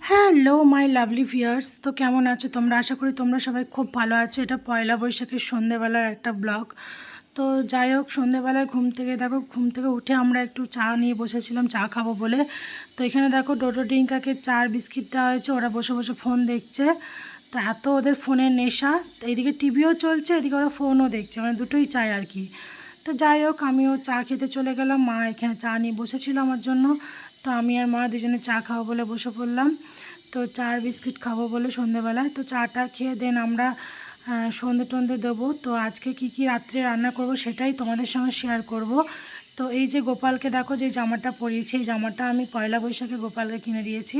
Hello my lovely viewers, তো কেমন আছো তোমরা? আশা করি তোমরা সবাই খুব ভালো আছো। এটা পয়লা বৈশাখের সন্ধেবেলার একটা ব্লগ। তো যাই হোক, সন্ধেবেলায় ঘুম থেকে উঠে আমরা একটু চা নিয়ে বসেছিলাম, চা খাবো বলে। তো এখানে দেখো ডোডো ডিঙ্কাকে চা আর বিস্কিট দেওয়া হয়েছে, ওরা বসে বসে ফোন দেখছে। তো এত ওদের ফোনের নেশা, তো এদিকে টিভিও চলছে, এদিকে ওরা ফোনও দেখছে, মানে দুটোই চাই আর কি। তো যাই হোক, আমিও চা খেতে চলে গেলাম, মা এখানে চা নিয়ে বসেছিল আমার জন্য। তো আমি আর মা দুজনে চা খাবো বলে বসে পড়লাম। তো চা আর বিস্কিট খাবো বলে সন্ধেবেলায়, তো চাটা খেয়ে দেন আমরা সন্ধে টন্ধে দেবো। তো আজকে কি রাত্রে রান্না করব সেটাই তোমাদের সঙ্গে শেয়ার করব। তো এই যে গোপালকে দেখো, যে জামাটা পরিয়েছি, এই জামাটা আমি পয়লা বৈশাখে গোপালকে কিনে দিয়েছি।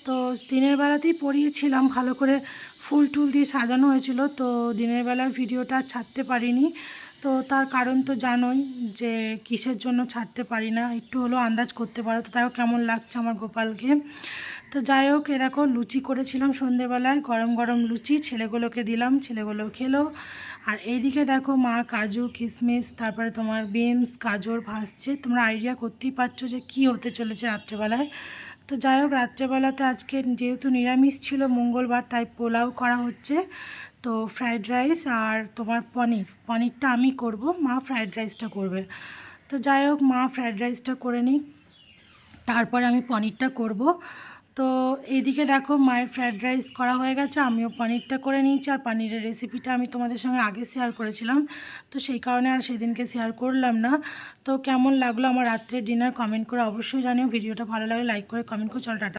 তো দিনের বেলাতেই পরিয়েছিলাম, ভালো করে ফুল টুল দিয়ে সাজানো হয়েছিল। তো দিনের বেলার ভিডিওটা ছাড়তে পারিনি। তো তার কারণ তো জানোই যে কিসের জন্য ছাড়তে পারি না, একটু হলেও আন্দাজ করতে পারো তো তাও কেমন লাগছে আমার গোপালকে। তো যাই হোক, এ দেখো লুচি করেছিলাম সন্ধেবেলায়, গরম গরম লুচি ছেলেগুলোকে দিলাম, ছেলেগুলো খেলো। আর এইদিকে দেখো মা কাজু কিশমিশ, তারপরে তোমার বিনস গাজর ভাজছে। তোমরা আইডিয়া করতেই পারছো যে কি হতে চলেছে রাত্রেবেলায়। তো যাই হোক, রাত্রেবেলাতে আজকে যেহেতু নিরামিষ ছিল, মঙ্গলবার, তাই পোলাও করা হচ্ছে। তো ফ্রাইড রাইস আর তোমার পনিরটা আমি করব, মা ফ্রাইড রাইসটা করবে। তো যাই হোক, মা ফ্রাইড রাইসটা করে নিই, তারপরে আমি পনিরটা করব। তো এইদিকে দেখো মায়ের ফ্রায়েড রাইস করা হয়ে গেছে, আমিও পনিরটা করে নিয়েছি। আর পনিরের রেসিপিটা আমি তোমাদের সঙ্গে আগে শেয়ার করেছিলাম, তো সেই কারণে আর সেদিনকে শেয়ার করলাম না। তো কেমন লাগলো আমার রাত্রের ডিনার কমেন্ট করে অবশ্যই জানিও। ভিডিওটা ভালো লাগলে লাইক করে কমেন্ট করে, চল টাটা।